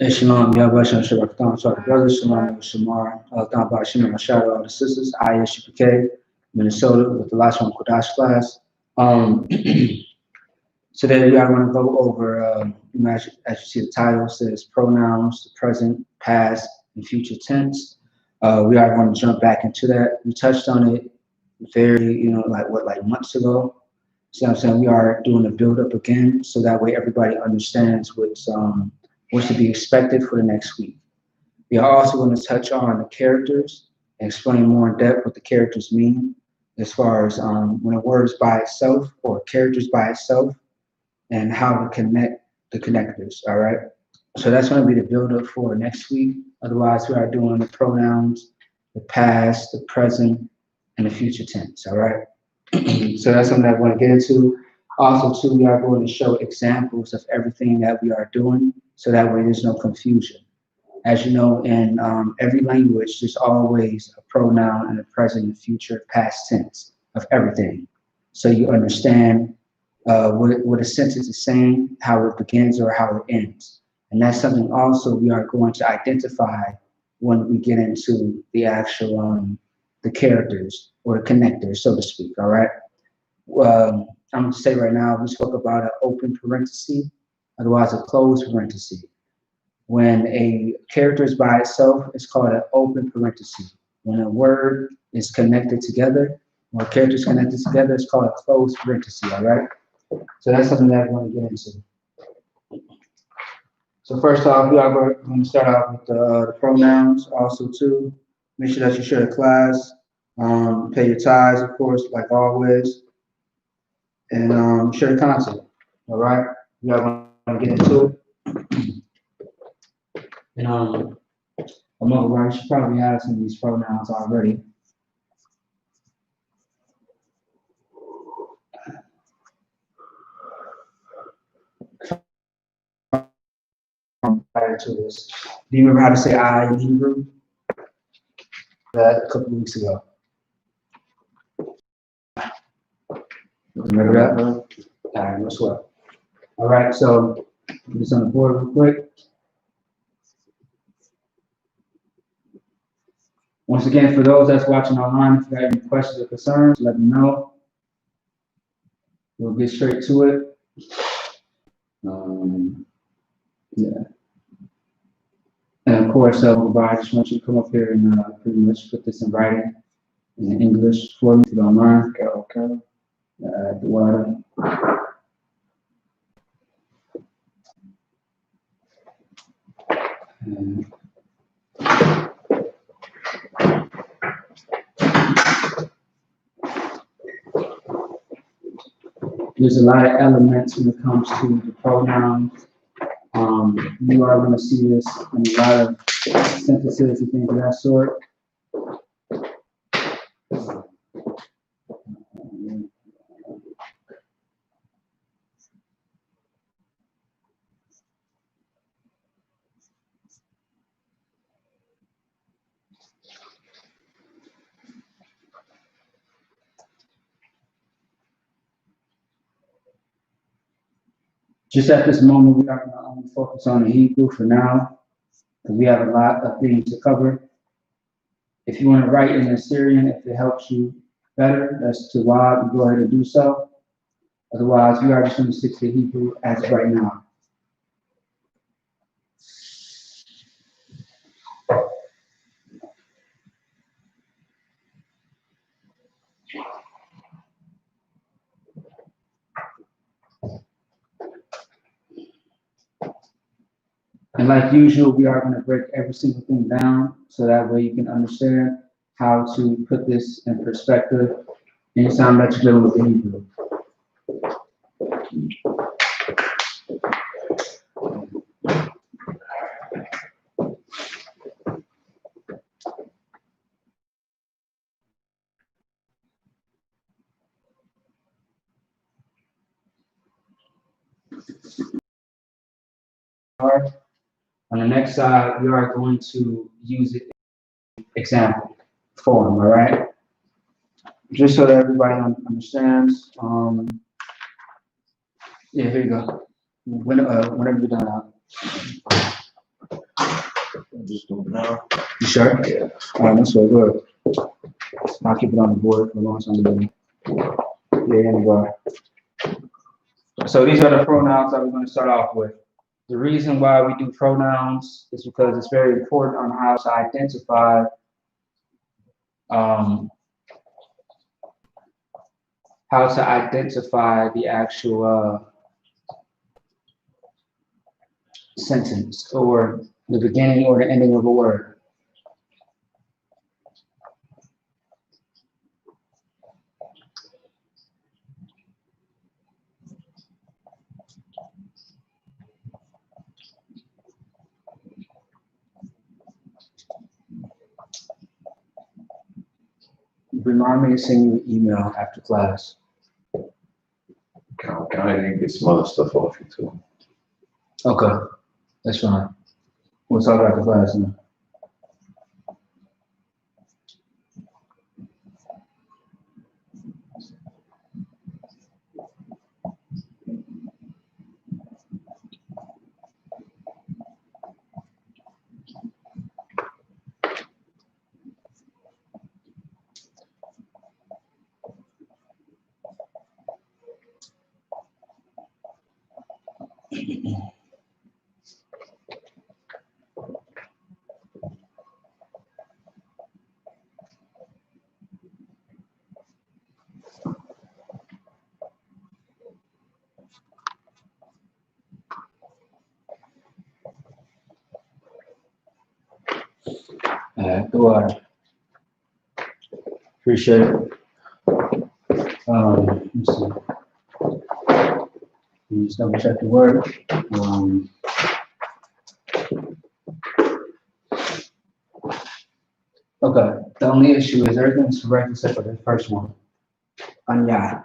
Shalom, Yahweh Shabbat, sorry, brothers, Shalom, Shamar, Thank Shimon, shout out to the sisters, I.S.U.P.K, Minnesota, with the Lashawan Qadash class. Today we are going to go over, as you see the title, it says pronouns, the present, past, and future tense. We are going to jump back into that. We touched on it very, like months ago. So I'm saying we are doing a build up again, so that way everybody understands what's to be expected for the next week. We are also going to touch on the characters and explain more in depth what the characters mean, as far as when a word is by itself or characters by itself, and how to connect the connectors. All right. So that's going to be the build up for next week. Otherwise, we are doing the pronouns, the past, the present, and the future tense. All right. So that's something that I want to get into. Also, too, we are going to show examples of everything that we are doing, so that way there's no confusion. As you know, in every language, there's always a pronoun in the present and future, past tense of everything. So you understand what a sentence is saying, how it begins or how it ends. And that's something also we are going to identify when we get into the actual the characters or the connectors, so to speak. All right. I'm going to say right now, we spoke about an open parenthesis, otherwise a closed parenthesis. When a character is by itself, it's called an open parenthesis. When a word is connected together, or characters connected together, it's called a closed parenthesis. All right. So that's something that I want to get into. So first off, we are going to start off with the pronouns. Also, too, make sure that you share the class. Pay your tithes, of course, like always, and share the content. All right, we are going to get into it. And I'm over. You should probably have some of these pronouns already. Prior to this, do you remember how to say I in Hebrew? That a couple of weeks ago. Remember that? All right, let's go. All right, so put this on the board real quick. Once again, for those that's watching online, if you have any questions or concerns, let me know. We'll get straight to it. Yeah. And of course, I just want you to come up here and pretty much put this in writing in English for me, if you don't mind. Okay. The water. There's a lot of elements when it comes to the pronouns. You are going to see this in a lot of sentences and things of that sort. Just at this moment, we are going to only focus on the Hebrew for now, because we have a lot of things to cover. If you want to write in Assyrian, if it helps you better, that's to why you go ahead and do so. Otherwise, we are just going to stick to Hebrew as of right now. And like usual, we are going to break every single thing down, so that way you can understand how to put this in perspective anytime that you're dealing with the Hebrew. On the next side, we are going to use it in example form, all right? Just so that everybody understands. Yeah, here you go. Whenever you're done. Just do it now. You sure? Yeah. All right, that's what good. I'll keep it on the board for a long time. Yeah, anyway. So these are the pronouns that we're going to start off with. The reason why we do pronouns is because it's very important on how to identify the actual sentence or the beginning or the ending of a word. Remind me to send you an email after class. Can I get some other stuff off you too? Okay, that's fine. We'll talk after class now. Go ahead. Appreciate it. Let's see. Let me just double check the word. Okay, the only issue is everything's correct except for the first one. Anya.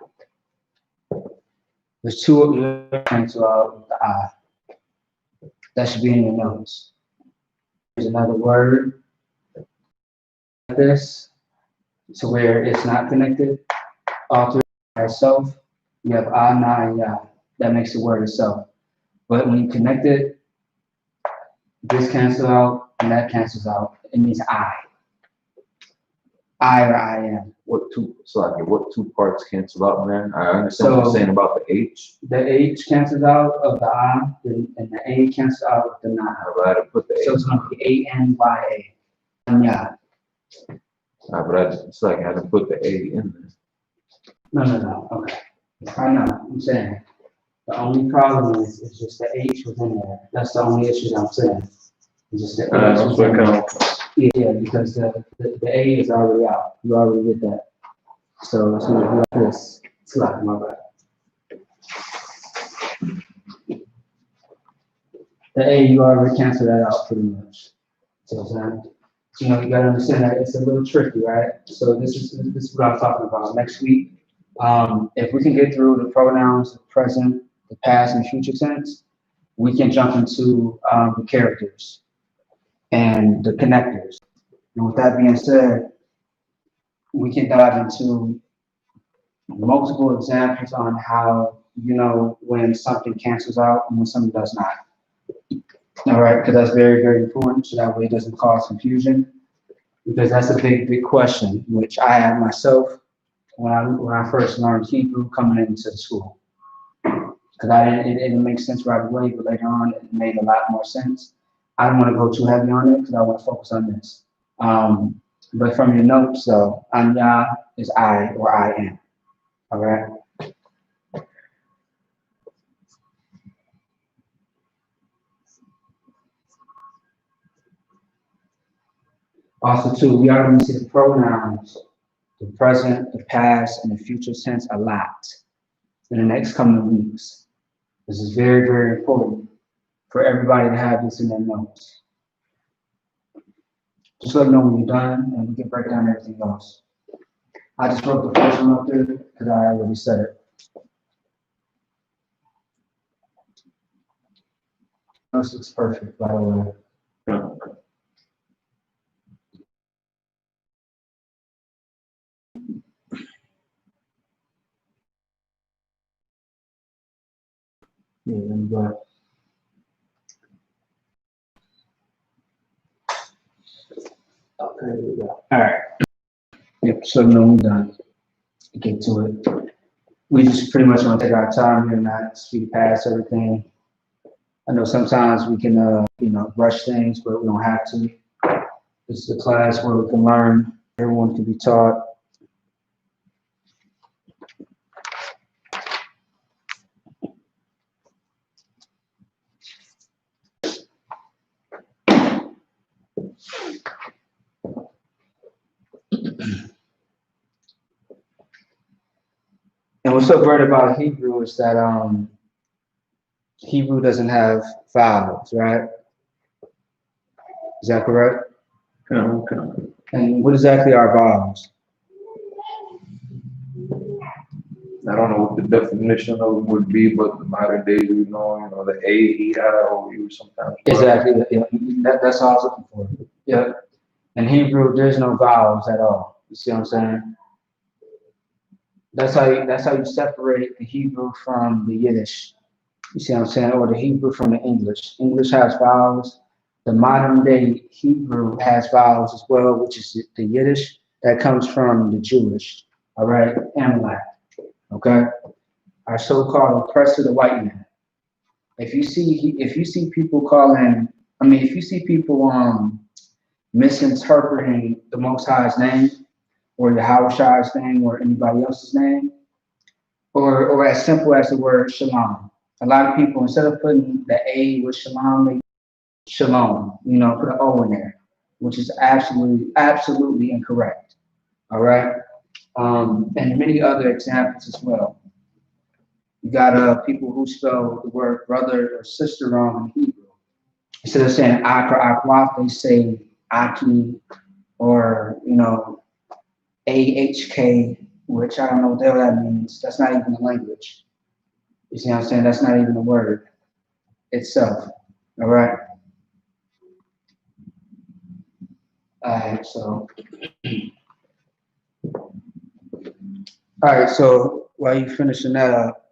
There's two points with the I. That should be in your notes. There's another word like this to where it's not connected. All three by itself. You have I, na, and ya. That makes the word itself. But when you connect it, this cancels out and that cancels out. It means I. I or I am. What two parts cancel out, man? I understand what you're saying about the H. The H cancels out of the I, and the A cancels out of the na. But I had to put the A. So it's going to be A-N-Y-A. Anya. But it's like I had to put the A in there. No. Okay. I know. I'm saying. The only problem is just the H was in there. That's the only issue I'm saying. It's just the H was in there. Yeah, because the A is already out. You already did that. So it's going to be like this. It's like my bad. The A, you already canceled that out pretty much. So you know, you gotta understand that it's a little tricky, right? So this is what I'm talking about. Next week, if we can get through the pronouns, the present, the past, and future tense, we can jump into the characters and the connectors. And with that being said, we can dive into multiple examples on how, you know, when something cancels out and when something does not. All right, because that's very, very important, so that way it doesn't cause confusion. Because that's a big question, which I had myself when I first learned Hebrew coming into the school. Because it didn't make sense right away, but later on it made a lot more sense. I don't want to go too heavy on it because I want to focus on this. But from your notes, though, Anya is I or I am. All right. Also, too, we are going to see the pronouns, the present, the past, and the future tense a lot in the next coming weeks. This is very, very important for everybody to have this in their notes. Just let me know when you're done, and we can break down everything else. I just wrote the first one up there because I already said it. This looks perfect, by the way. Yeah, let me go. Okay, there we go. All right. Yep, so no, we're done. Get to it. We just pretty much want to take our time here and not speed past everything. I know sometimes we can, rush things, but we don't have to. This is a class where we can learn. Everyone can be taught. And what's so great about Hebrew is that Hebrew doesn't have vowels, right? Is that correct? Okay. And what exactly are vowels? I don't know what the definition of them would be, but the modern days we know, the A, E, I, O, U sometimes. Exactly. Yeah, that's all I was looking for. Yeah. In Hebrew, there's no vowels at all. You see what I'm saying? That's how you separate the Hebrew from the Yiddish. You see what I'm saying? Or the Hebrew from the English. English has vowels. The modern day Hebrew has vowels as well, which is the Yiddish that comes from the Jewish. All right, Amalek. Okay, our so-called oppressor, the white man. If you see people calling, if you see people misinterpreting the Most High's name or Yahweh's name or anybody else's name, or as simple as the word shalom. A lot of people, instead of putting the A with shalom, they shalom, put an O in there, which is absolutely incorrect. All right. And many other examples as well. You got people who spell the word brother or sister wrong in Hebrew. Instead of saying akra akwaf, they say aki or AHK, which I don't know what the hell that means. That's not even a language. You see what I'm saying? That's not even a word itself. All right. All right. So, So while you finishing that up,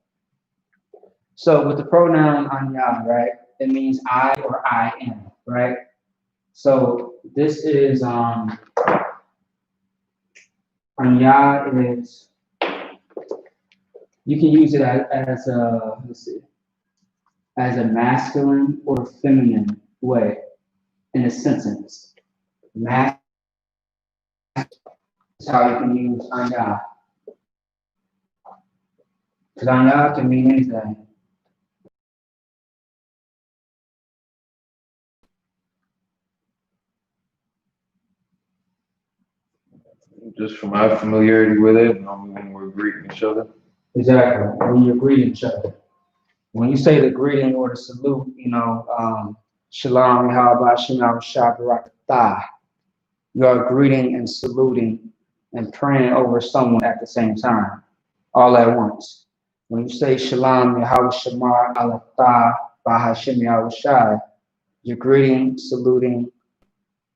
so with the pronoun anya, right? It means I or I am, right? So this is anya is, you can use it as a, let's see, as a masculine or feminine way in a sentence. Mas is how you can use anya. Because anya can mean anything. Just from my familiarity with it, when we're greeting each other. Exactly. When you're greeting each other. When you say the greeting or the salute, shalom, yahweh, shema, shabarakatah, you are greeting and saluting and praying over someone at the same time, all at once. When you say shalom, yahweh, shema, alatah, bahashem, yahweh, shai, you're greeting, saluting,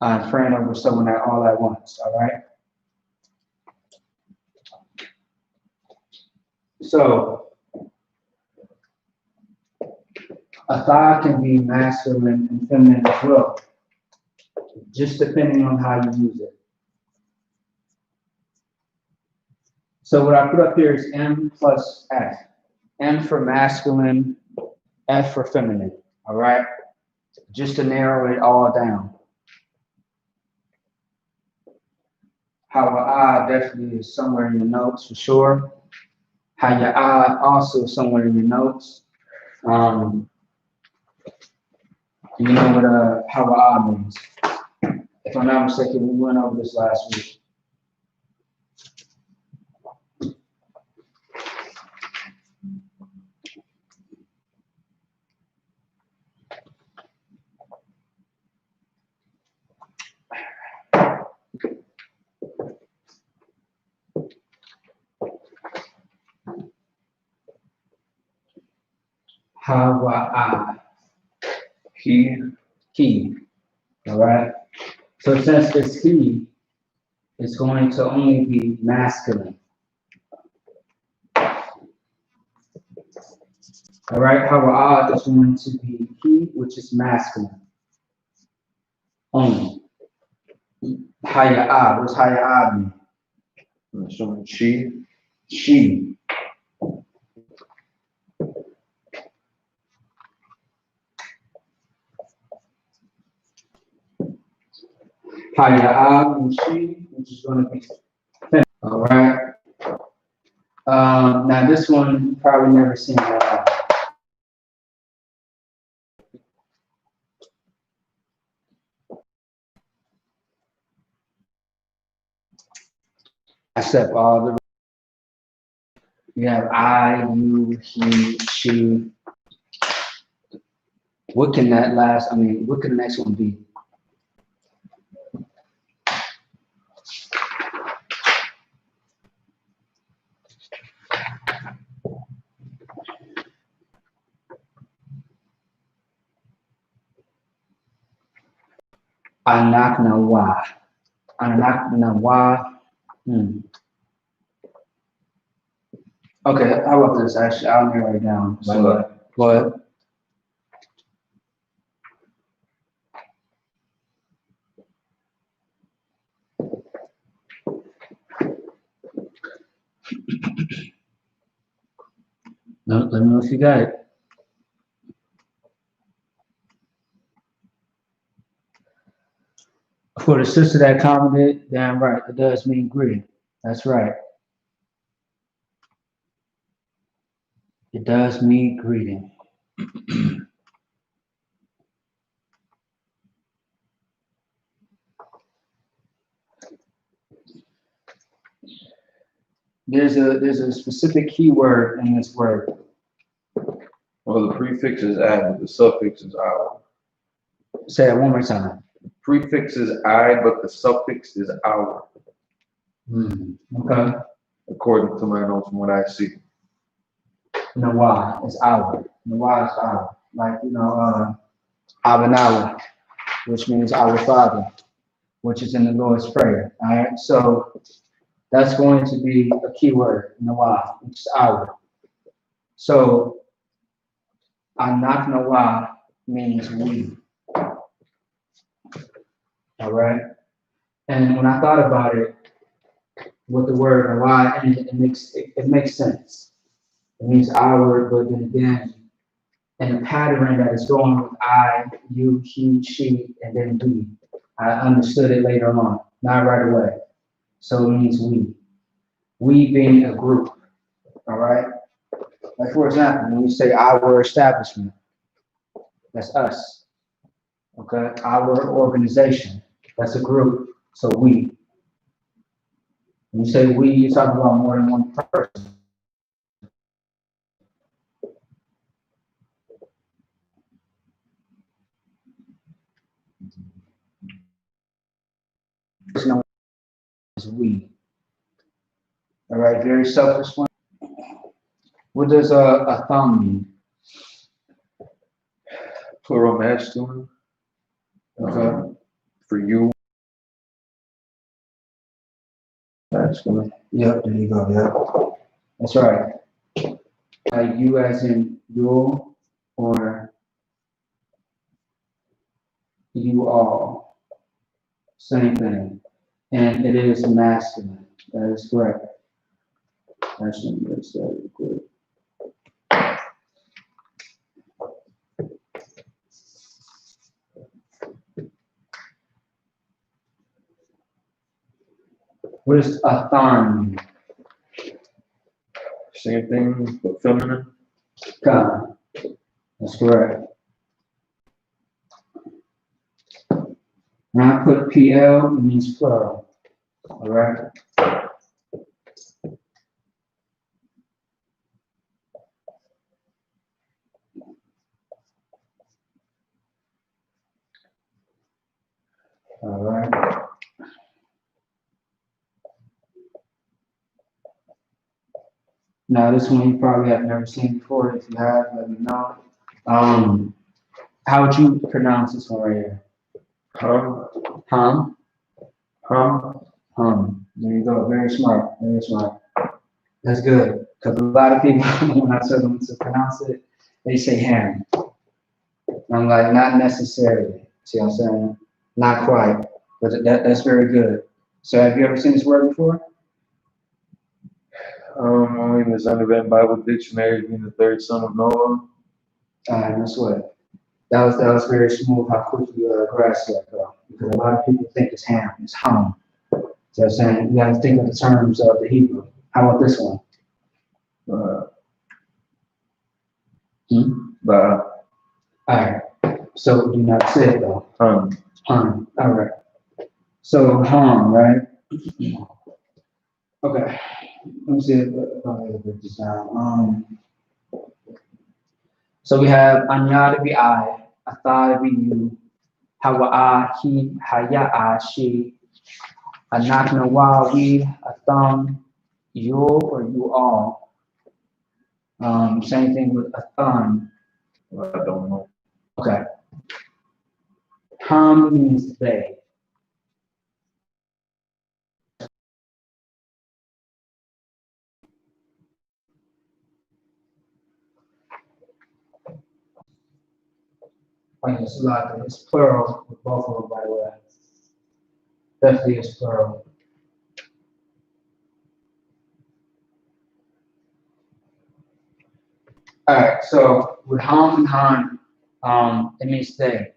and praying over someone all at once, all right? So, atah can be masculine and feminine as well, just depending on how you use it. So what I put up here is M plus F. M for masculine, F for feminine, all right? Just to narrow it all down. Hawa'ah definitely is somewhere in your notes for sure. Haya'ah also somewhere in your notes. You know what Hawa'ah means. If I'm not mistaken, we went over this last week. Hawa'ah. He. All right. So since it's he, it's going to only be masculine. All right. Hawa'ah is going to be he, which is masculine only. Haya'ah. What's Haya'ah mean? I'm assuming she. She. Haya'ah means she, which is going to be feminine. All right. Now this one you probably never seen that. Except all the you have I, you, he, she. What can that last? I mean, what can the next one be? Anaknawa. Anaknawa. Okay, how about this? Actually, I'll narrow it down. So, Go ahead. No, let me know if you got it. For the sister that commented, damn right, it does mean greeting. That's right. It does mean greeting. There's a specific keyword in this word. well, the prefix is I, but the suffix is our. Say that one more time. Prefix is I, but the suffix is our. Okay. According to my notes from what I see. Nawa is our. Nawa is our. Like, Abanawa, which means our Father, which is in the Lord's Prayer. All right. So that's going to be a keyword, Nawa, which is our. So Anak Nawa means we. All right. And when I thought about it, with the word Nawa, and it makes sense. It means our, but then again, and the pattern that is going with I, you, he, she, and then we. I understood it later on, not right away. So it means we. We being a group, all right? Like for example, when you say our establishment, that's us, okay? Our organization, that's a group, so we. When you say we, you're talking about more than one person. Is we. All right, very selfish one. What does a thumb mean? Plural masculine. Okay. For you. Masculine. Yep, there you go, yep. That's right. You as in you or you all. Same thing. And it is masculine. That is correct. Actually, let's say good. What does a thorn mean? Same thing, but feminine. God. That's correct. When I put PL, it means plural. All right. All right. Now this one you probably have never seen before. If you have, let me know. How would you pronounce this one right here? Hum. Hum. Hum. Hum. There you go. Very smart. Very smart. That's good. Because a lot of people, when I tell them to pronounce it, they say ham. I'm like, not necessarily. See what I'm saying? Not quite. But that's very good. So have you ever seen this word before? I mean, the Undervan Bible Dictionary being the third son of Noah. Guess what? That was very smooth how quick you grasped that though. Because a lot of people think it's ham, it's ham. So I'm saying you gotta think of the terms of the Hebrew. How about this one? Alright. So do not say it though. Ham. Alright. So ham, right? Okay. Let me see if I can break this down. So we have anya to be I, atha to be you, hawa he, haya she, anakna wa we, atham, you or you all. Same thing with athan. I don't know. Okay. Ham means they. It's plural with both of them, by the way. Definitely is plural. All right, so with ham and han, it means they.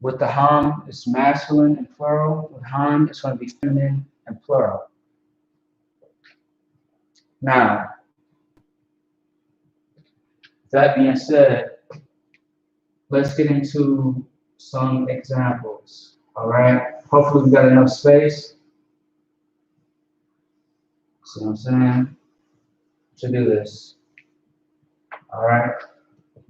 With the ham, it's masculine and plural. With han, it's going to be feminine and plural. Now, that being said, let's get into some examples. All right. Hopefully, we got enough space. See what I'm saying? To do this. All right.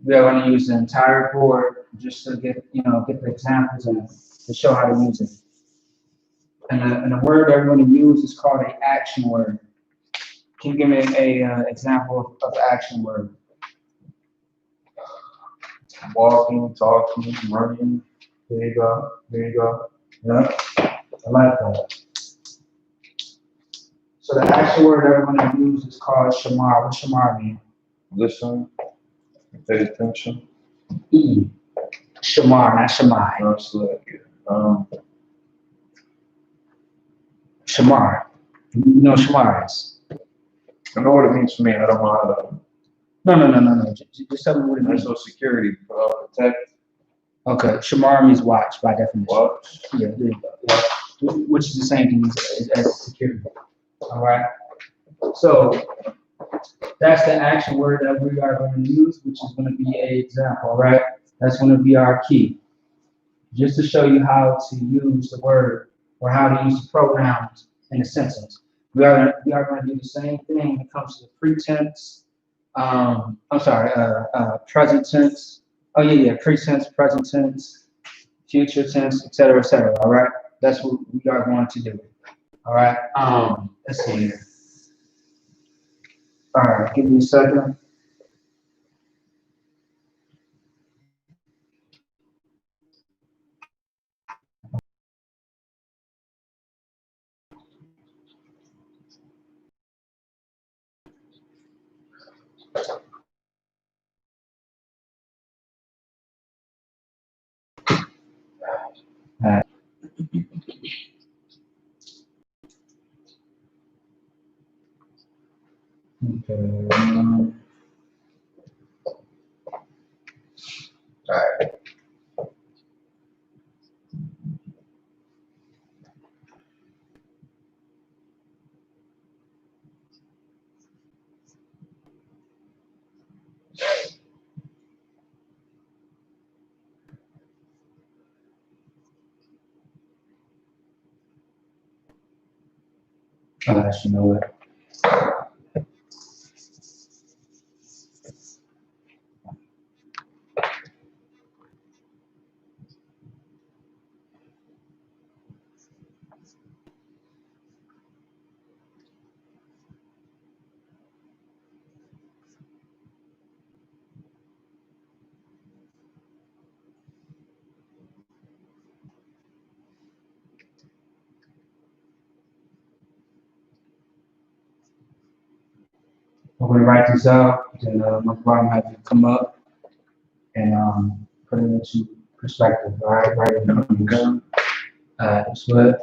We are going to use the entire board just to get the examples and to show how to use it. And the word that we're going to use is called an action word. Can you give me a example of the action word? Walking, talking, running. There you go. There you go. Yeah, I like that. So the action word that we're going to use is called shamar. What shamar mean? Listen, pay attention. Shamar, not shamai. No, it's like, Shamar. You know what shamar is? I know what it means for me. I don't know how to. No. Just tell me what it means. National security, protect. Okay, shamar means watch by definition. Watch. Yeah, there you go. Yeah. Which is the same thing as security. All right. So that's the action word that we are going to use, which is going to be an example. All right. That's going to be our key. Just to show you how to use the word or how to use the pronouns in a sentence. We are going to do the same thing when it comes to the pretense. Present tense. Oh yeah, pretense, present tense, future tense, etc., etc. All right, that's what we are going to do. All right. Let's see here. All right, give me a second. All right. Okay. All right. You know what? I'm going to write this out, and my problem have to come up and put it into perspective. All right, write it down. That's what.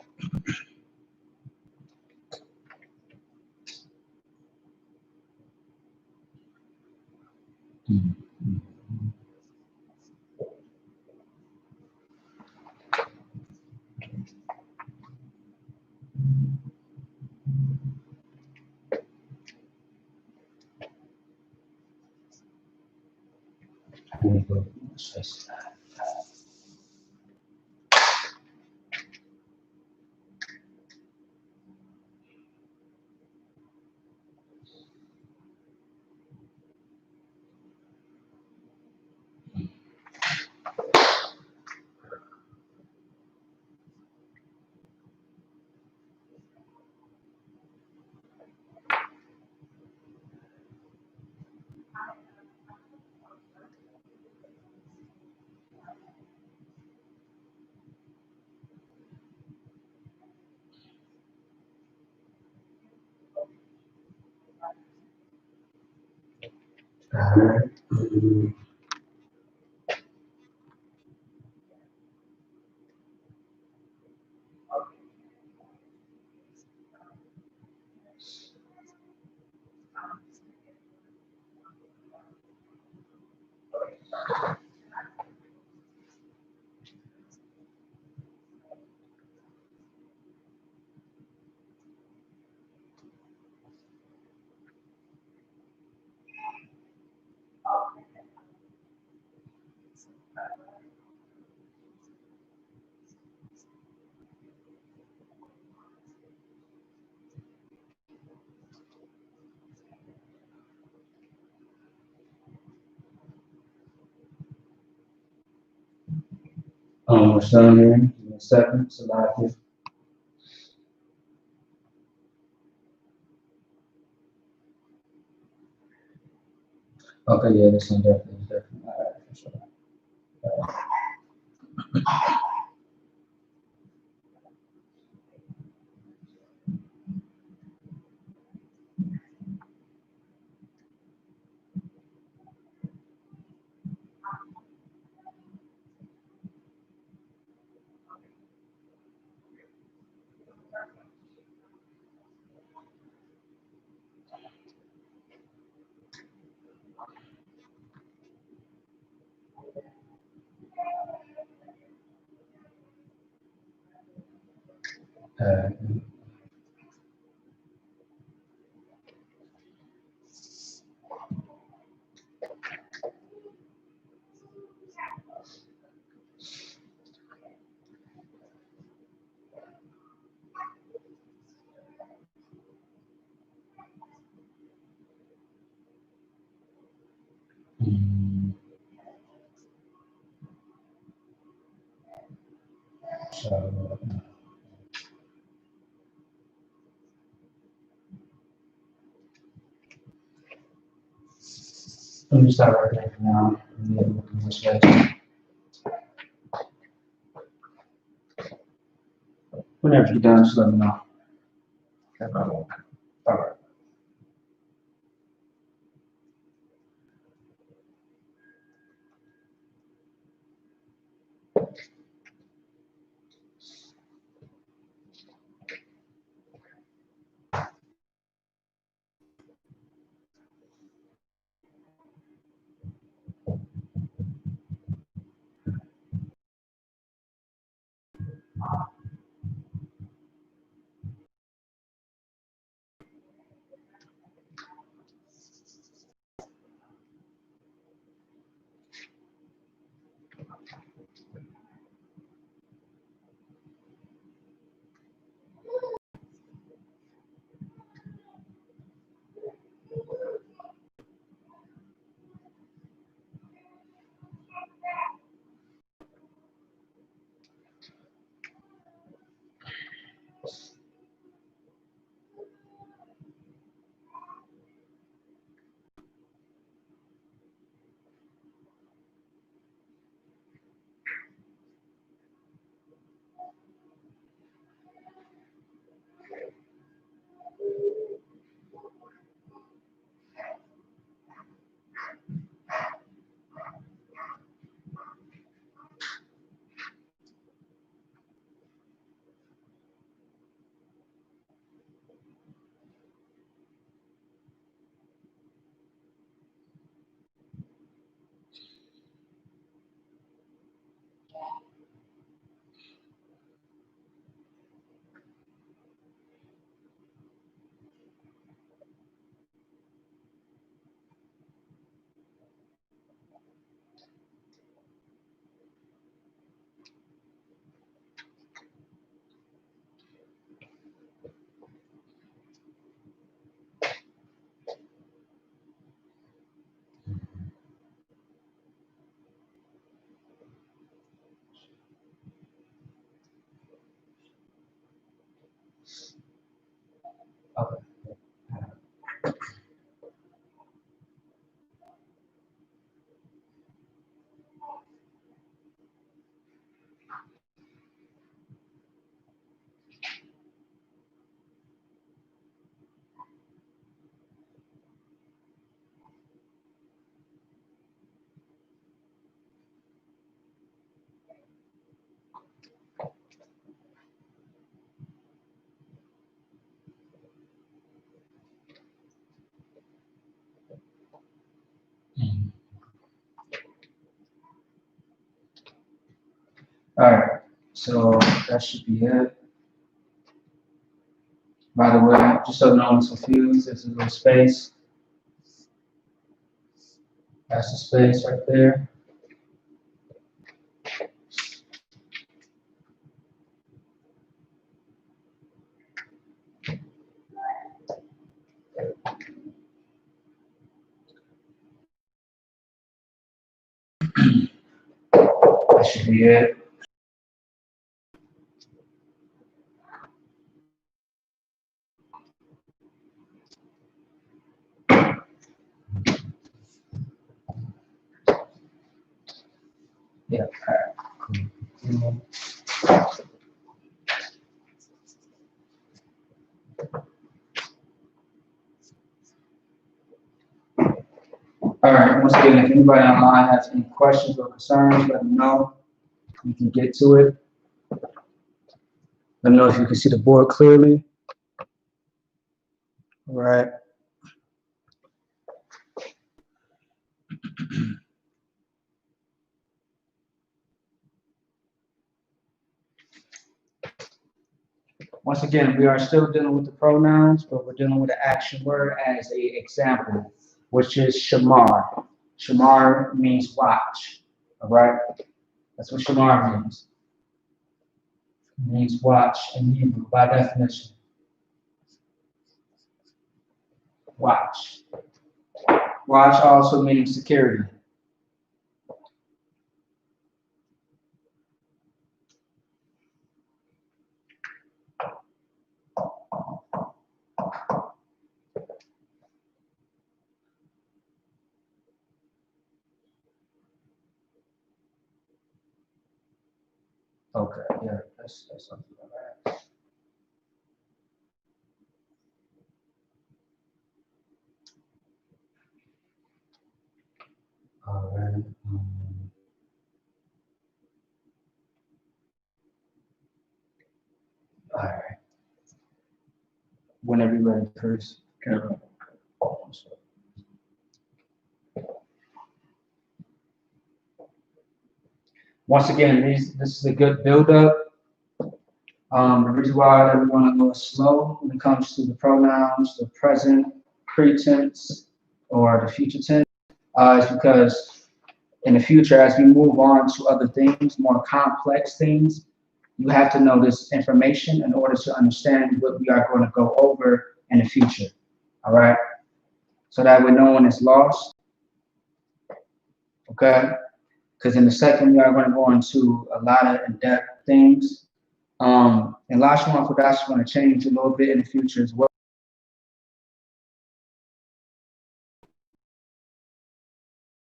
Alright. We're still here. Give me a second. So live. Okay, yeah, this one definitely is different. All right, for sure. Uh, mm, so, let me start right there for now. And then we'll do this later. Whenever you're done, just let me know. All right. All right, so that should be it. By the way, just so no one's confused, there's a little space. That's the space right there. That should be it. Yeah, all right, cool. All right, once again, if anybody online has any questions or concerns, let me know. We can get to it. Let me know if you can see the board clearly. All right. Once again, we are still dealing with the pronouns, but we're dealing with the action word as a example, which is shamar. Shamar means watch. All right. That's what shamar means. It means watch in Hebrew by definition. Watch. Watch also means security. Okay, yeah, that's something like that. All right. All right. Whenever you're ready, Chris. Once again, this is a good build-up. The reason why we want to go slow when it comes to the pronouns, the present, pretense, or the future tense, is because in the future, as we move on to other things, more complex things, you have to know this information in order to understand what we are going to go over in the future. All right? So that way no one is lost. Okay? Because in the second, we are going to go into a lot of in-depth things. And Lashawan Qadash is going to change a little bit in the future as well.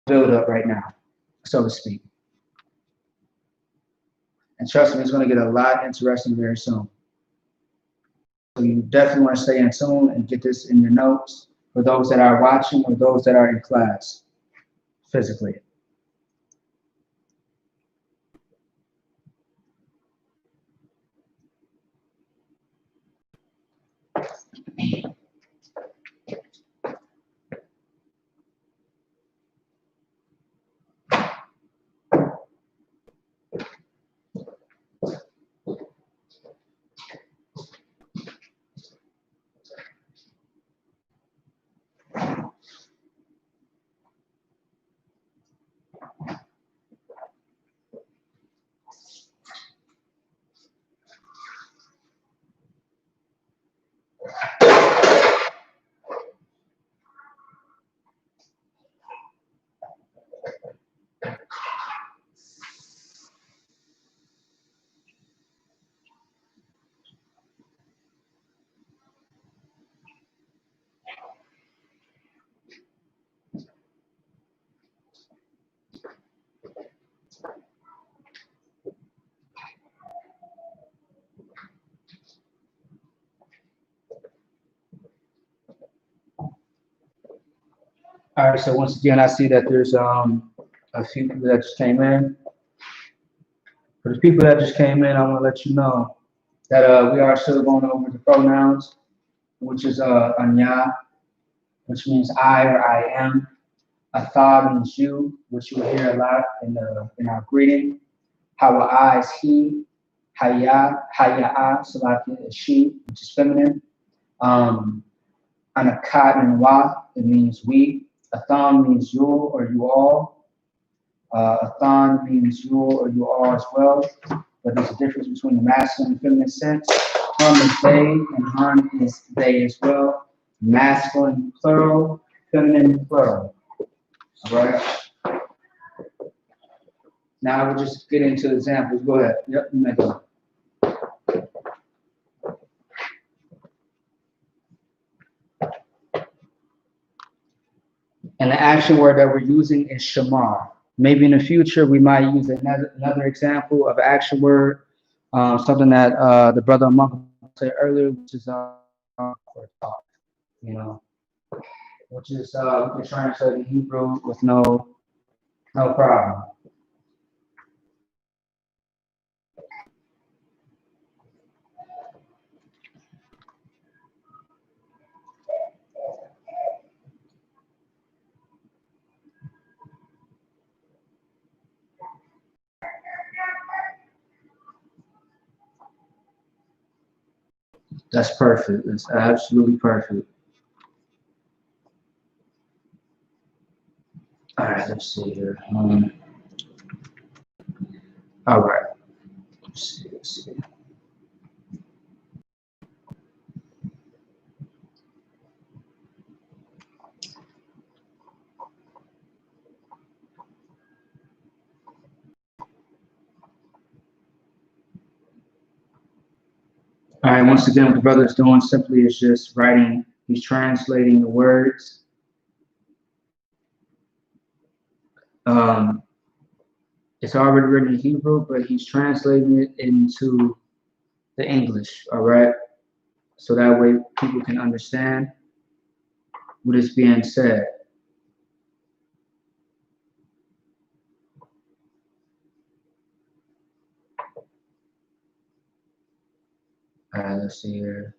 Build up right now, so to speak. And trust me, it's going to get a lot interesting very soon. So you definitely want to stay in tune and get this in your notes for those that are watching or those that are in class physically. All right, so once again, I see that there's a few people that just came in. For the people that just came in, I want to let you know that we are still going over the pronouns, which is anya, which means I or I am. Atha means you, which you will hear a lot in our greeting. Hawa'a is he. Haya'a, Salakia is she, which is feminine. Anakat and wa, it means we. Athan means you or you all. Athan means you or you all as well. But there's a difference between the masculine and feminine sense. Hum is they, and hun is they as well. Masculine plural, feminine plural. All right. Now we'll just get into examples. Go ahead. Yep, you may go. And the action word that we're using is shamar. Maybe in the future we might use another example of action word, something that the brother Among said earlier, which is for talk, you know, which is we can translate in Hebrew with no problem. That's perfect. That's absolutely perfect. All right, let's see here. All right. Let's see. All right, once again, what the brother is doing simply is just writing, he's translating the words. It's already written in Hebrew, but he's translating it into the English, all right? So that way people can understand what is being said. All right, let's see here.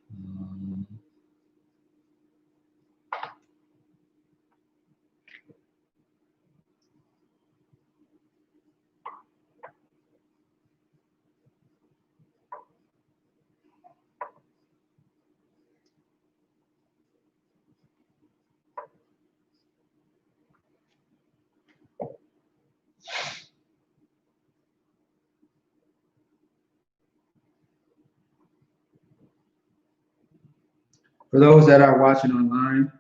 For those that are watching online,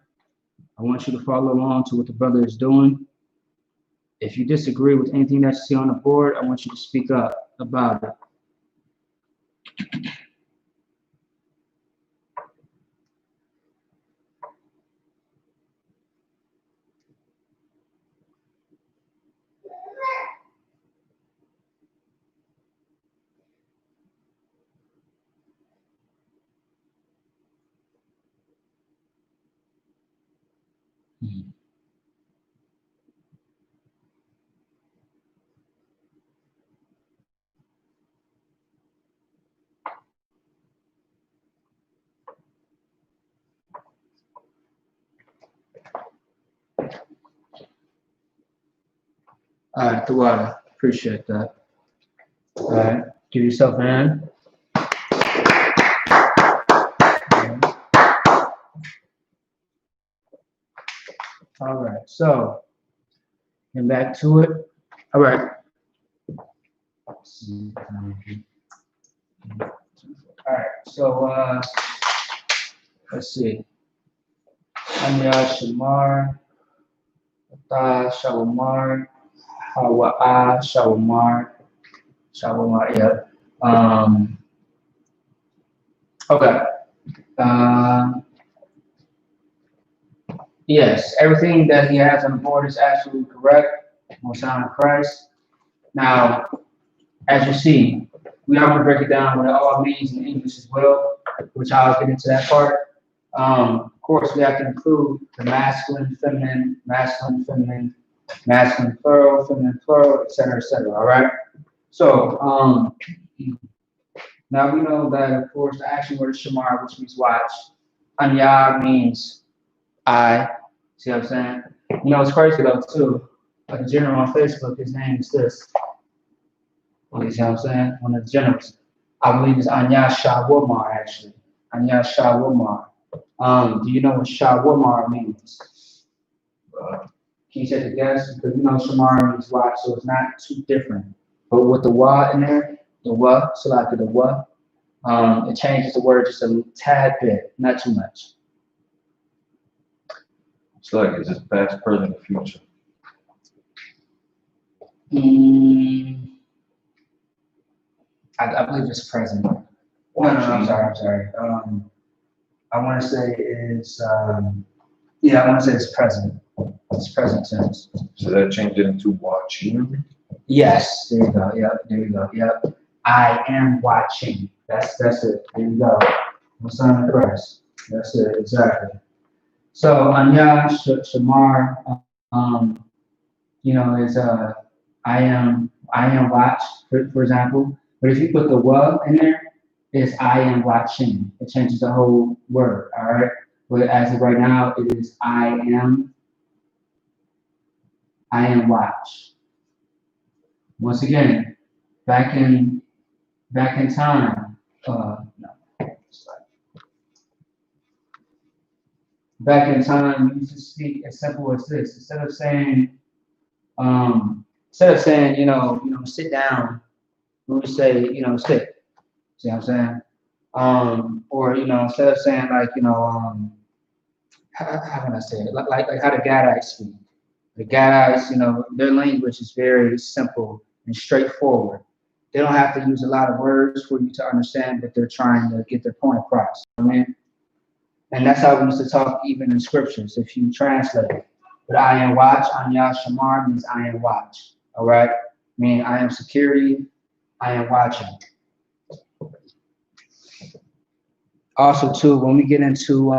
I want you to follow along to what the brother is doing. If you disagree with anything that you see on the board, I want you to speak up about it. All right, Tawada, appreciate that. All right, give yourself a hand. All right, so, and back to it. All right. All right, so let's see. Anya Shamar, Ata Shawamar, Hawa'a Shawamar, yeah. Okay. Yes, everything that he has on the board is absolutely correct. Most High Christ. Now, as you see, we are going to break it down what it all means in English as well, which I'll get into that part. Of course, we have to include the masculine, feminine, masculine, plural, etc. All right. So, now we know that, of course, the action word is shamar, which means watch. Anya means I. See what I'm saying? You know, it's crazy though, too. Like a general on Facebook, his name is this. You see what I'm saying? One of the generals. I believe it's Anya Shawamar, actually. Anya Shawamar. Do you know what Shawamar means? Can you take a guess? Because you know Shamar means watch, so it's not too different. But with the wa in there, the wa, so like the wa, it changes the word just a tad bit, not too much. It's like, is it past, present, or future? I believe it's present. No, I'm sorry. I want to say it's, yeah, I want to say it's present. It's present tense. So that changed it into watching? Yes, there you go. Yep, there you go. Yep. I am watching. That's it. There you go. I'm signing the press. That's it, exactly. So Anya Shamar, you know, is I am watch, for example. But if you put the wa in there, it's I am watching. It changes the whole word, all right? But as of right now, it is I am watch. Once again, back in time, no, back in time, we used to speak as simple as this. Instead of saying, sit down, we would say, sit. See what I'm saying? Or instead of saying like, how can I say it? Like how the Gadites speak. The Gadites, their language is very simple and straightforward. They don't have to use a lot of words for you to understand that they're trying to get their point across. I mean, and that's how we used to talk even in scriptures, if you translate it. But I am watch, Anya Shamar means I am watch. All right? Meaning I am security, I am watching. Also, too, when we get into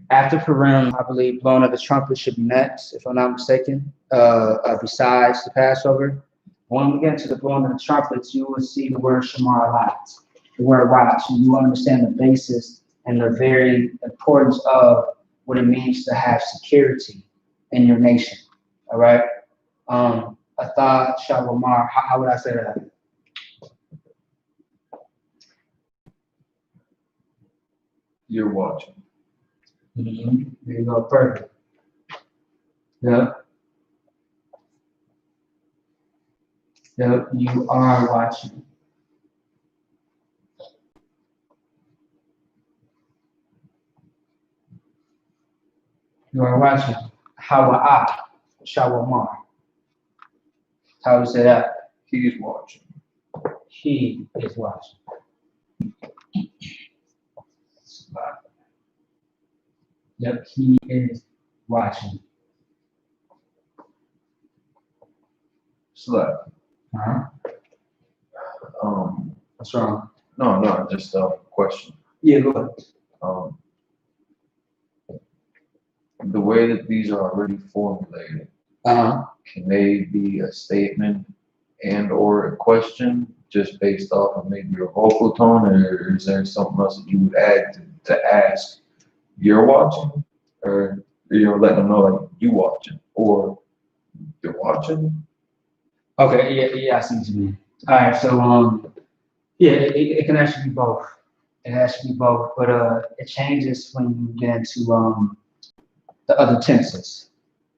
after Purim, I believe blowing of the trumpet should be next, if I'm not mistaken, besides the Passover. When we get into the blowing of the trumpets, you will see the word Shamar a lot, the word watch, and you will understand the basis and the very importance of what it means to have security in your nation. All right? Atha Shalomar, how would I say that? You're watching. Mm-hmm. There you go, perfect. Yep. Yep, you are watching. You are watching. Hawa'a, Shawamar. How do you say that? He's watching. He is watching. Yep, he is watching. Slap. Huh? What's wrong? No, just a question. Yeah, go ahead. The way that these are already formulated, can they be a statement and or a question just based off of maybe your vocal tone, or is there something else that you would add to ask you're watching, or you're letting them know like you watching or you're watching? Okay, yeah, I see what you mean. All right, so yeah, it can actually be both. It has to be both, but it changes when you get into the other tenses.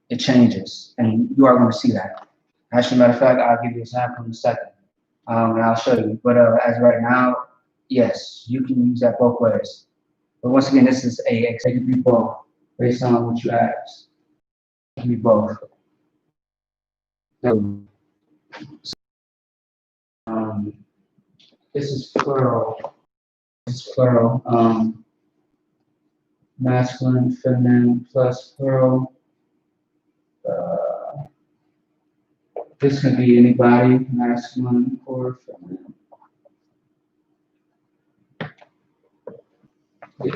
It changes, and you are going to see that. Actually, matter of fact, I'll give you an example in a second, and I'll show you. But as right now, yes, you can use that both ways. But once again, this is it can be both based on what you asked. It can be both. So, um, this is plural. It's plural. Masculine, feminine, plus plural. This can be anybody, masculine or feminine. Yeah.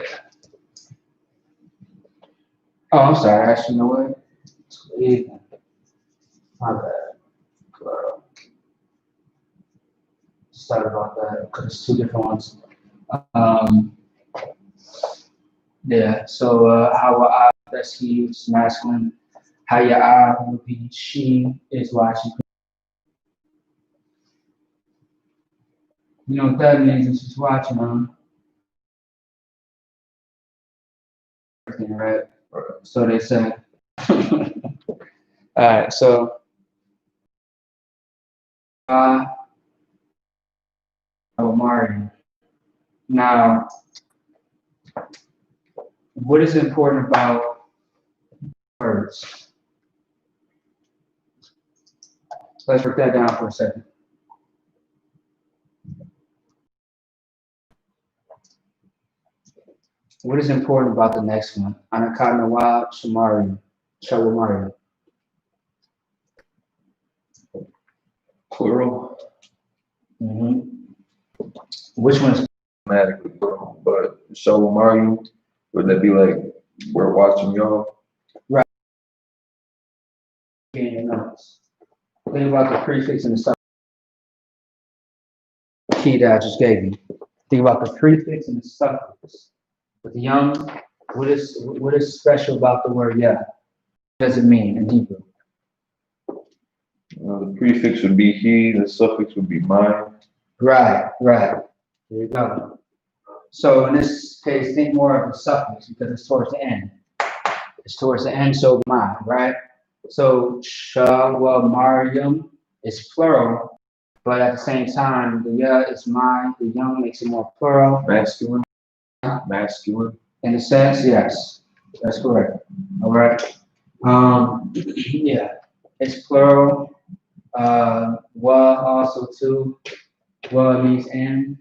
Oh, I'm sorry. Actually, you know what? Yeah. My bad. Plural. Sorry about that because it's two different ones. Um, yeah. So how that's he is masculine. How your eye would be she is watching. You know what that means? Is she's watching them. Right. So they say. All right. So Mario. Now, what is important about words? Let's break that down for a second. What is important about the next one? Anakanawa Shamari. Shawamari. Plural. Which one is Automatically plural, but so Mario, would that be like we're watching y'all? right? In your notes. Think about the prefix and the suffix. Key that I just gave you. Think about the prefix and the suffix. With the young, what is special about the word yeah? What does it mean in Hebrew? The prefix would be he, the suffix would be mine. Right. There you go. So in this case, think more of the suffix because it's towards the end. It's towards the end, so mine, right? So Shawamarium is plural, but at the same time, the yeah is mine. The young makes it more plural. Masculine. Masculine. In a sense, yes, that's correct. All right. Yeah, it's plural. Wa also too. Wa means and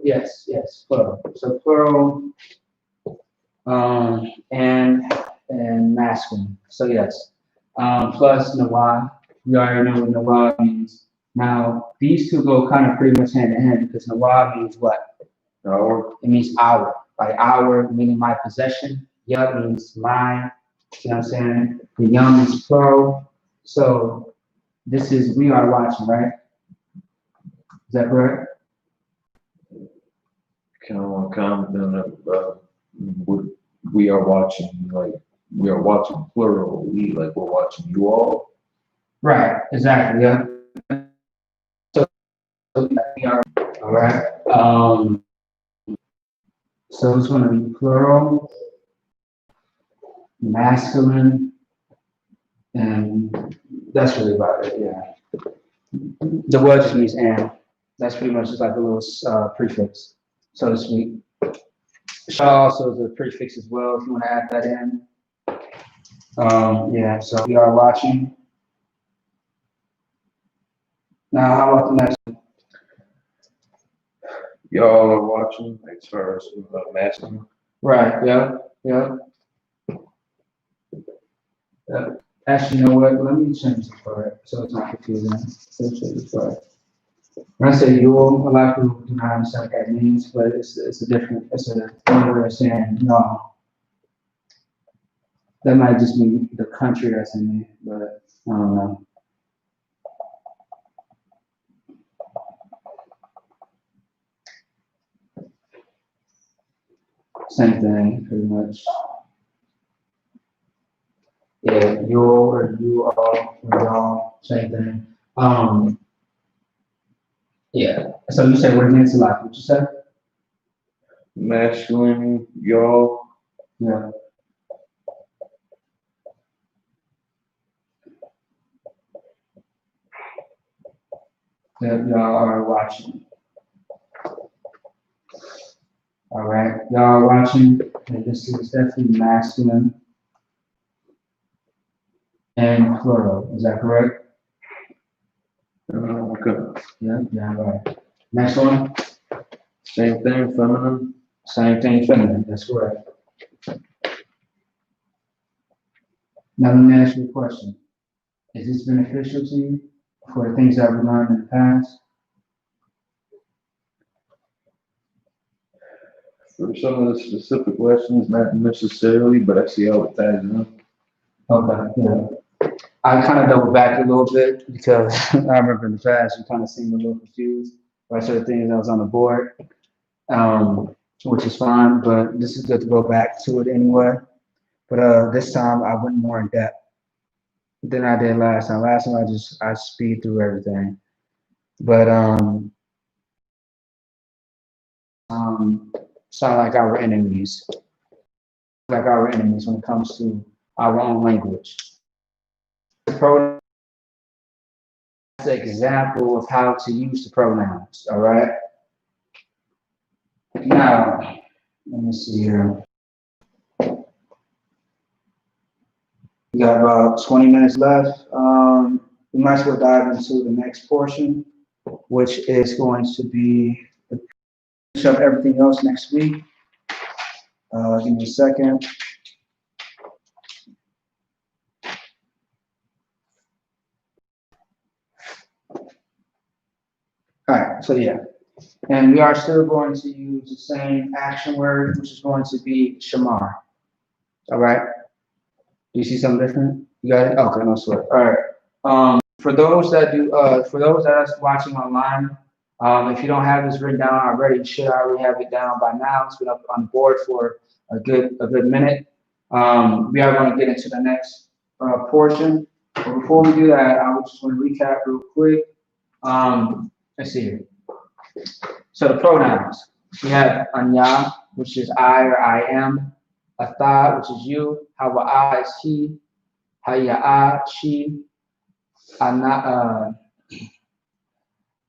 yes, plural. So plural, and masculine. So yes. Plus Nawa. We already know what Nawa means. Now these two go kind of pretty much hand in hand because Nawa means what? Our. It means our. Like our meaning my possession. Ya means mine. See what I'm saying? The young is plural. So this is we are watching, right? Is that correct? What we are watching, like we are watching plural. We like we're watching you all. Right. Exactly. Yeah. So we are all right. So it's going to be plural, masculine, and that's really about it. Yeah. The word just means and. That's pretty much just like a little prefix, so to speak. Shah also is a prefix as well if you want to add that in. Yeah, so we are watching. Now, how about the next one? Y'all are watching as far as masculine. Right, yeah. Actually, you know what? Let me change it for it so it's not confusing. When I say you, a lot of people do not understand what that means, but it's a different, it's a one way of saying no. That might just be the country that's in it, but I don't know. Same thing, pretty much. Yeah, you or you all or y'all, same thing. Yeah. So you said what it means a lot. What you said? Masculine, y'all. Yeah. That y'all are watching. All right, y'all are watching, and this is definitely masculine and plural. Is that correct? Okay. Yeah, right. Next one. Same thing, feminine. Same thing, feminine. That's correct. Now let me ask you a question. Is this beneficial to you for the things that we learned in the past? For some of the specific questions, not necessarily, but I see how it ties in. Okay, yeah. I kind of double back a little bit because I remember in the past you kind of seemed a little confused by certain things that was on the board, which is fine, but this is good to go back to it anyway. But this time I went more in depth than I did last time. Last time I speed through everything. But sound like our enemies. Like our enemies when it comes to our own language. Pronoun is an example of how to use the pronouns, all right? Now, let me see here. We got about 20 minutes left. We might as well dive into the next portion, which is going to be finish up everything else next week. Give me a second. All right, so yeah. And we are still going to use the same action word, which is going to be shamar. All right? Do you see something different? You got it? Okay, no sweat. All right. For those that are watching online, if you don't have this written down already, you should already have it down by now. It's been up on the board for a good minute. We are going to get into the next portion. But before we do that, I just want to recap real quick. Let's see here. So the pronouns. We have anya, which is I or I am. Atha, which is you. Hawa'a is he. Haya'a, she.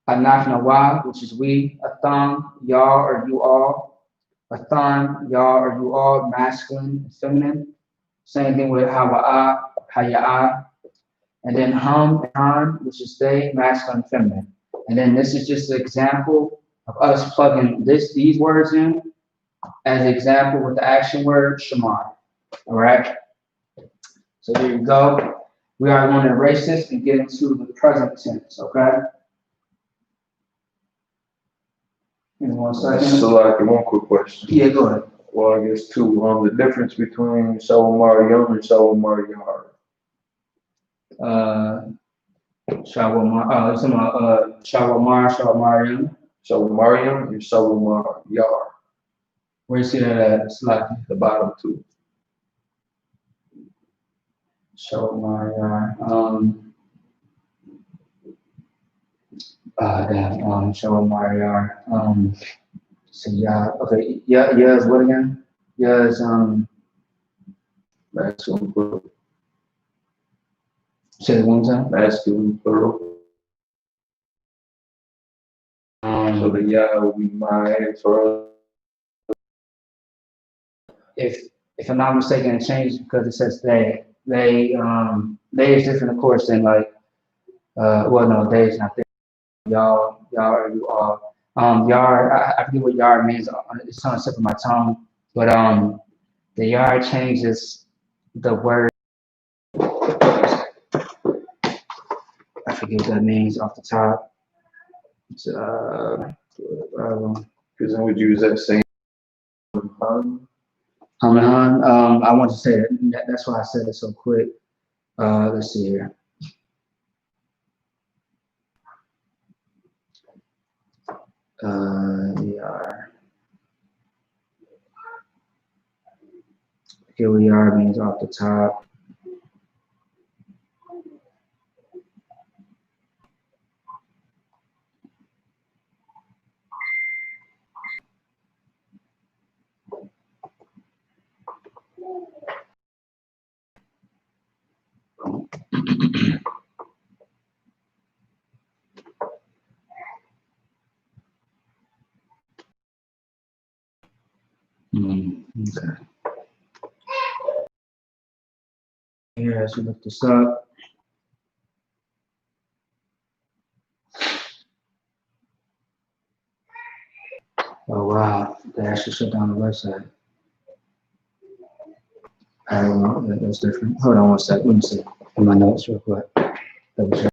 Anafnawa, which is we. Athan, y'all or you all. Athan, y'all or you all, masculine and feminine. Same thing with Hawa'a, Haya'a. And then hum and han, which is they, masculine and feminine. And then this is just an example of us plugging these words in as an example with the action word shamar. All right. So there you go. We are going to erase this and get into the present tense. Okay. In 1 second. So, like, one quick question. Yeah, go ahead. Well, I guess two. The difference between Shawamar Young and Shawamar Yar. Shawamar, Shawamar Young. Shawamar Young and Shawamar Yar. Where you see that at? It's like the bottom two. Shawamar Yar. Shawamar Yar. So yeah, okay, yeah, is what again? Yeah, is masculine plural. Say it one time. Masculine plural. So the yeah will be my for if I'm not mistaken, it changed because it says they. They is different, of course, than like well no, they is not there. Y'all or you all. Yar, I forget what yar means. It's on the tip of my tongue, but the yar changes the word. I forget what that means off the top. It's because then would use that same hum and han. I want to say that. That's why I said it so quick. Let's see here. Yar. Here we are means off the top. Okay. Here, as we look this up. Oh wow, they actually shut down the website. I don't know, that's different. Hold on one sec, let me see in my notes real quick. Double check.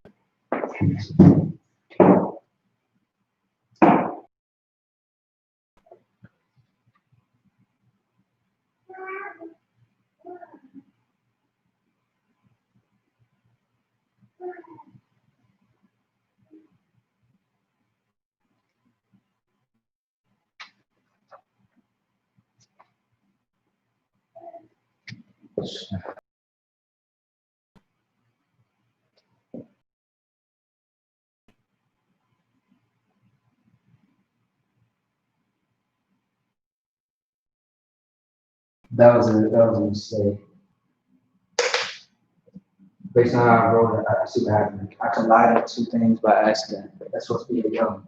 That was a mistake. Based on how I wrote it, I see what happened. I collided two things by accident. That's supposed to be a young.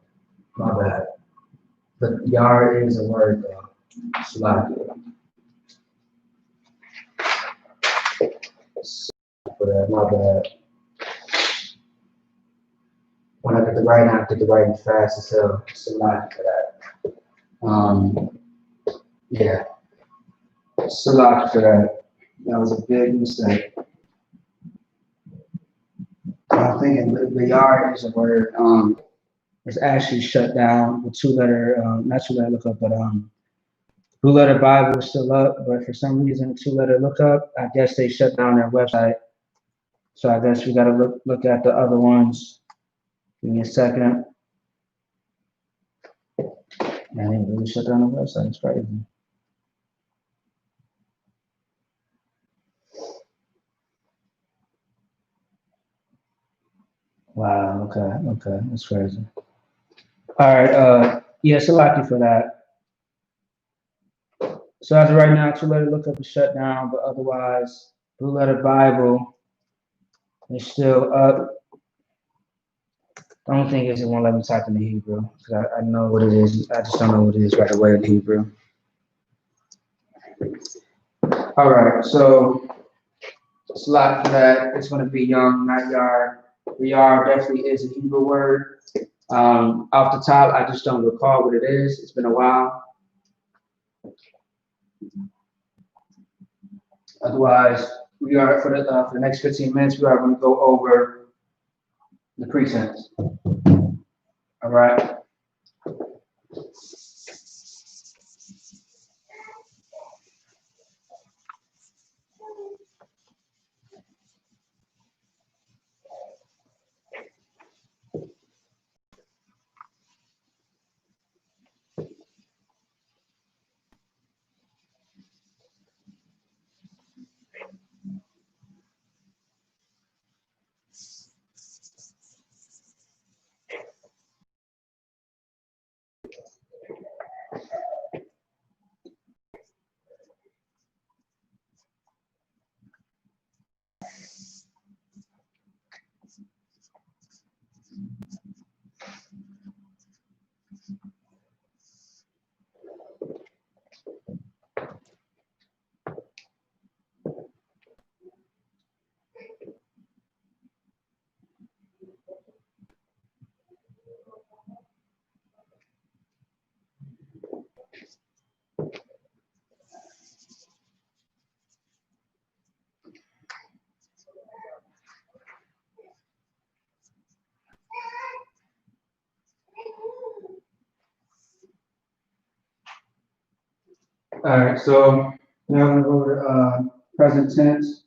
My bad. But yar is a word though. Slack. For that, my bad. When I get the writing, I get the writing fast as hell. Slack for that. Yeah. Slack for that. That was a big mistake. I'm thinking the yard is a word. It's actually shut down with not two letter lookup, but two letter Bible is still up, but for some reason two letter lookup, I guess they shut down their website. So I guess we gotta look at the other ones. Give me a second. Man, they really shut down the website. It's crazy. Wow. Okay. That's crazy. All right. Yeah, so lucky for that. So as of right now, two letter lookup is shut down, but otherwise, blue letter Bible is still up. The only thing is it won't let me type in the Hebrew because I know what it is. I just don't know what it is right away in the Hebrew. All right, so slot for that. It's going to be young, not yard. Yard definitely is a Hebrew word. Off the top, I just don't recall what it is. It's been a while. Otherwise, we are for the next 15 minutes. We are going to go over the pretense. All right. All right, so now I'm going to go to present tense.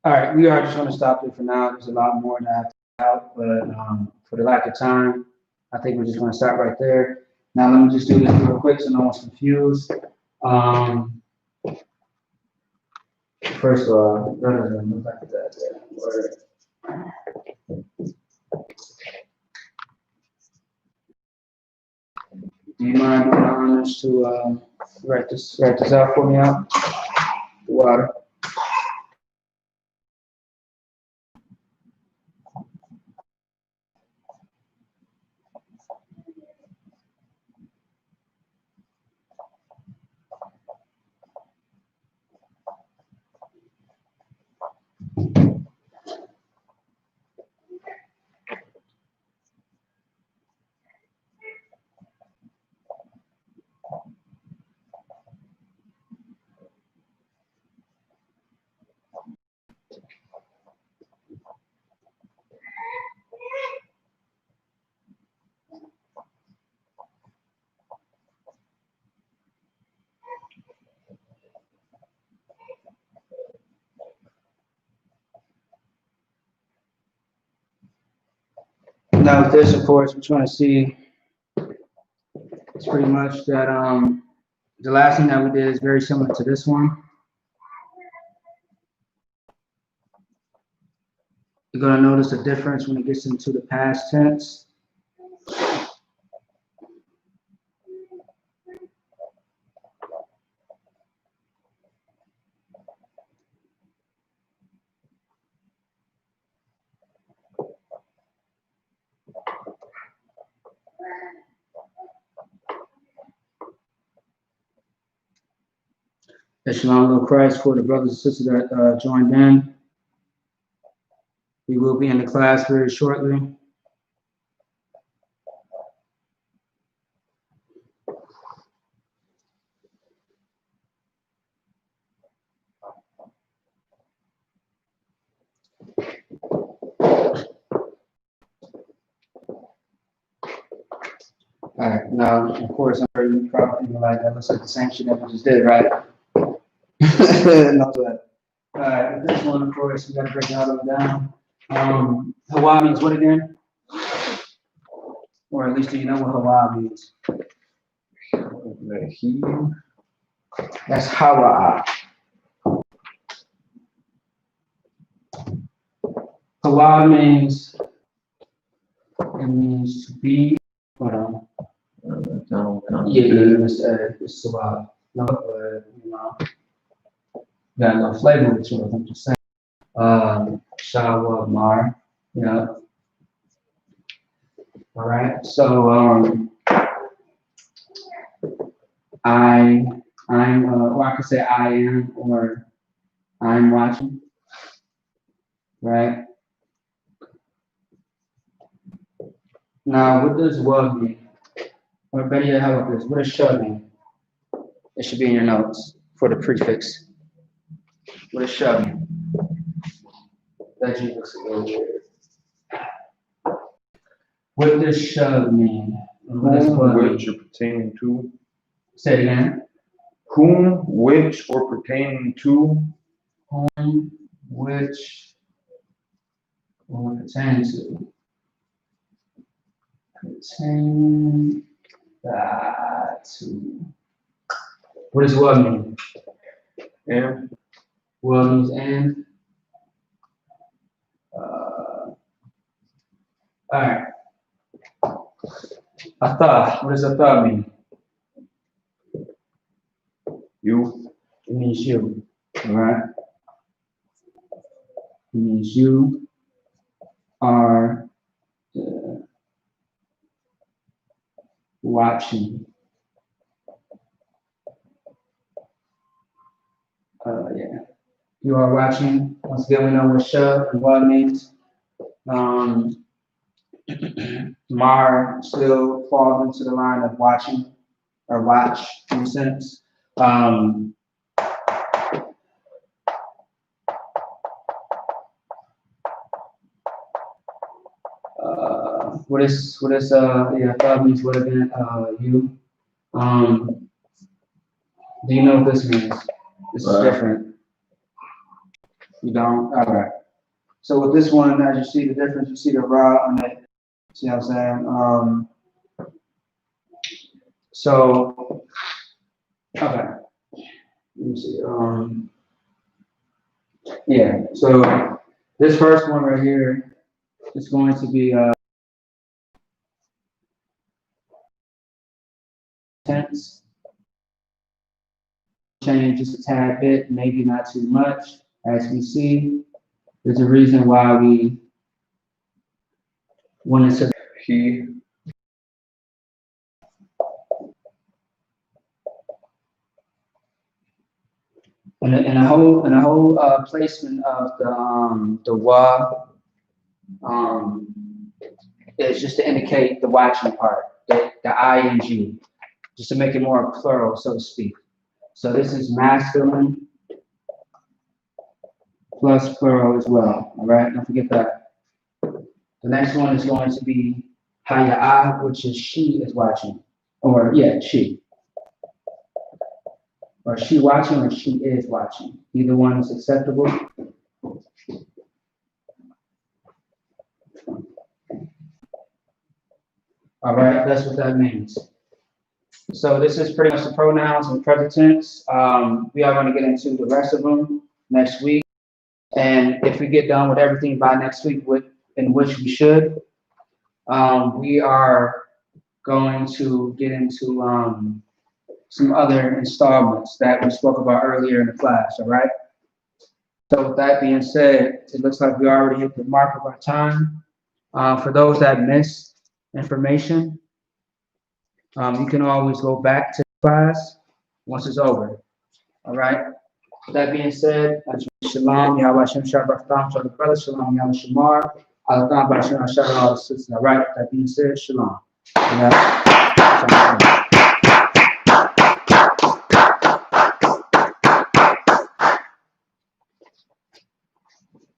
All right, we are just going to stop there for now. There's a lot more that I have to out, but for the lack of time, I think we're just going to stop right there. Now, let me just do this real quick so no one's confused. First of all, look like that. Do you mind doing the honors to write this out for me out? The water. Now with this, of course, what you want to see is pretty much that the last thing that we did is very similar to this one. You're going to notice a difference when it gets into the past tense. Shalom, Lord Christ, for the brothers and sisters that joined in. We will be in the class very shortly. All right, now, of course, I'm sure you probably like that looks like the same shit that we just did, right? No, but, all right, with this one, of course, we got to break it all down. Hawa means what again? Or at least do you know what Hawa means? That's Hawa. Hawa means, it means to be, hold on. Yeah, it's about, no, you know, got no flavor to it, I'm just saying. Shawa Mar, yeah. All right, so or I could say I am, or I'm watching, right? Now, what does what mean? Or better yet, how about this? What does should mean? It should be in your notes for the prefix. What does should mean? That G looks a little weird. What does should mean? Which or pertaining to? Say it again. Whom, which, or pertaining to? Whom, which, or pertaining to. 10 to. What does what mean? And What means and? All right. Ata. What does ata mean? you. It means you. All right. It means you are watching. Yeah. You are watching. Once again, we know what sha and what means. Mar still falls into the line of watching or watch in a sense. Yeah, that means what again? You. Do you know what this means? This is different. You don't? All right. So with this one, as you see the difference, you see the raw on it. See what I'm saying? So, okay. Let me see. Yeah. So this first one right here is going to be tense. Change just a tad bit, maybe not too much. As we see, there's a reason why we wanted to. He. And a whole placement of the wa is just to indicate the watching part, the ing, just to make it more plural, so to speak. So this is masculine plus plural as well. All right, don't forget that. The next one is going to be haya'a, which is she is watching, or yeah, she. Or she watching or she is watching. Either one is acceptable. All right, that's what that means. So this is pretty much the pronouns and present tense. We are going to get into the rest of them next week. And if we get done with everything by next week, in which we should, we are going to get into some other installments that we spoke about earlier in the class, all right? So with that being said, it looks like we already hit the mark of our time. For those that missed information, you can always go back to class once it's over, all right? With that being said, Shalom, Yahweh Hashem Shabbat, Shalom, brother, Shalom, Yahweh Shamar, Allah, Shalom, all right? That being said, Shalom.